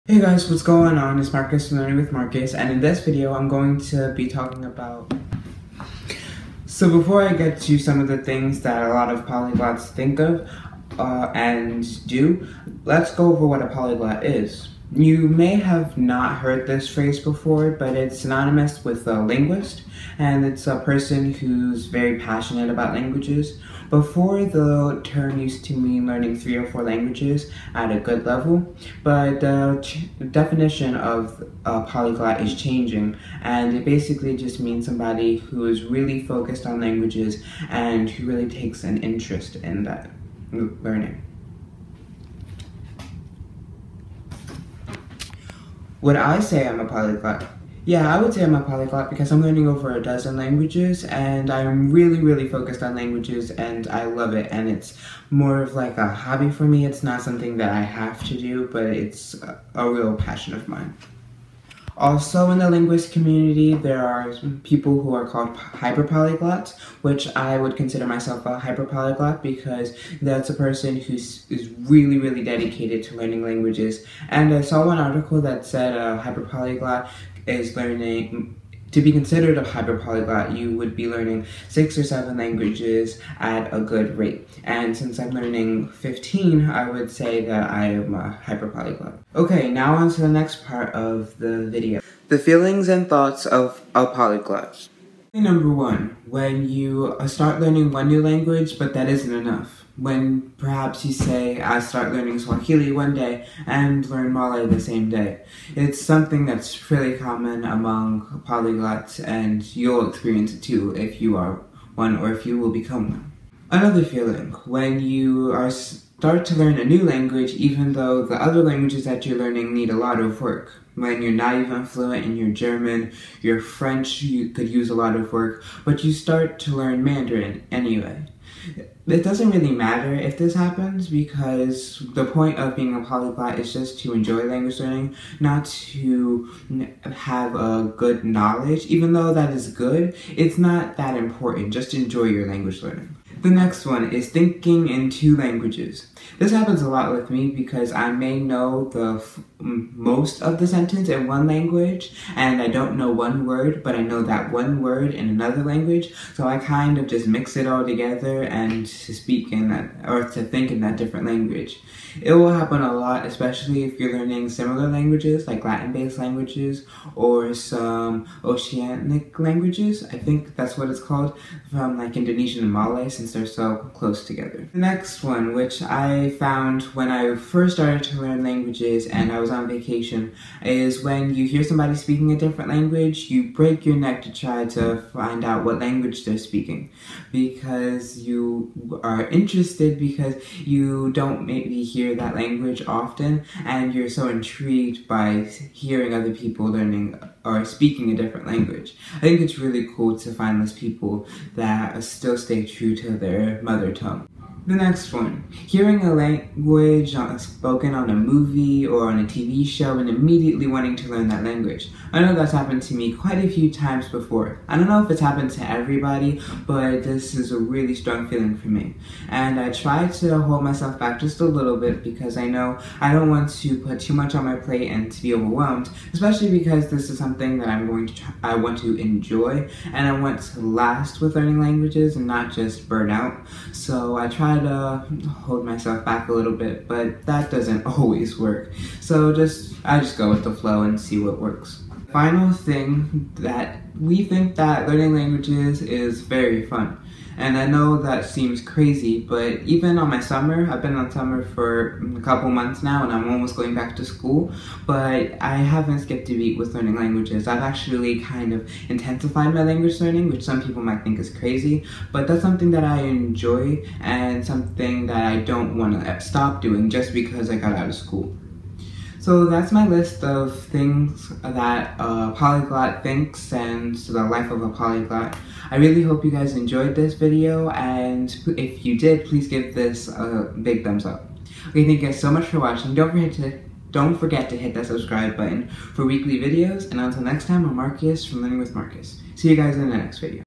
Hey guys, what's going on? It's Marcus from Learning with Marcus, and in this video I'm going to be talking about... So before I get to some of the things that a lot of polyglots think of and do, let's go over what a polyglot is. You may have not heard this phrase before, but it's synonymous with a linguist, and it's a person who's very passionate about languages. Before, the term used to mean learning 3 or 4 languages at a good level, but the definition of a polyglot is changing, and it basically just means somebody who is really focused on languages and who really takes an interest in that learning. Would I say I'm a polyglot? Yeah, I would say I'm a polyglot because I'm learning over a dozen languages, and I'm really focused on languages, and I love it, and it's more of like a hobby for me. It's not something that I have to do, but it's a real passion of mine. Also, in the linguist community, there are people who are called hyperpolyglots, which I would consider myself a hyperpolyglot because that's a person who is really dedicated to learning languages. And I saw one article that said a hyperpolyglot is learning... To be considered a hyperpolyglot, you would be learning 6 or 7 languages at a good rate. And since I'm learning 15, I would say that I am a hyperpolyglot. Okay, now on to the next part of the video. The feelings and thoughts of a polyglot. Number 1, when you start learning one new language, but that isn't enough. When perhaps you say, I start learning Swahili one day and learn Malay the same day. It's something that's really common among polyglots, and you'll experience it too if you are one or if you will become one. Another feeling, when you start to learn a new language even though the other languages that you're learning need a lot of work. When you're not even fluent in your German, your French, you could use a lot of work, but you start to learn Mandarin anyway. It doesn't really matter if this happens because the point of being a polyglot is just to enjoy language learning, not to have a good knowledge. Even though that is good, it's not that important. Just enjoy your language learning. The next one is thinking in 2 languages. This happens a lot with me because I may know the most of the sentence in one language and I don't know one word, but I know that one word in another language, so I kind of just mix it all together and to speak in that, or to think in that different language. It will happen a lot, especially if you're learning similar languages, like Latin-based languages, or some oceanic languages. I think that's what it's called, from like Indonesian and Malay, since they're so close together. The next one, which I found when I first started to learn languages and I was on vacation, is when you hear somebody speaking a different language, you break your neck to try to find out what language they're speaking, because you are interested, because you don't maybe hear that language often, and you're so intrigued by hearing other people learning or speaking a different language. I think it's really cool to find those people that still stay true to their mother tongue. The next one, hearing a language spoken on a movie or on a TV show and immediately wanting to learn that language. I know that's happened to me quite a few times before. I don't know if it's happened to everybody, but this is a really strong feeling for me. And I try to hold myself back just a little bit because I know I don't want to put too much on my plate and to be overwhelmed, especially because this is something that I want to enjoy, and I want to last with learning languages and not just burn out. So I try to hold myself back a little bit, but that doesn't always work. So I just go with the flow and see what works. Final thing, that we think that learning languages is very fun. And I know that seems crazy, but even on my summer, I've been on summer for a couple months now and I'm almost going back to school, but I haven't skipped a beat with learning languages. I've actually kind of intensified my language learning, which some people might think is crazy, but that's something that I enjoy and something that I don't want to stop doing just because I got out of school. So that's my list of things that a polyglot thinks and the life of a polyglot. I really hope you guys enjoyed this video, and if you did, please give this a big thumbs up. Okay, thank you guys so much for watching. Don't forget to hit that subscribe button for weekly videos, and until next time, I'm Marcus from Learning with Marcus. See you guys in the next video.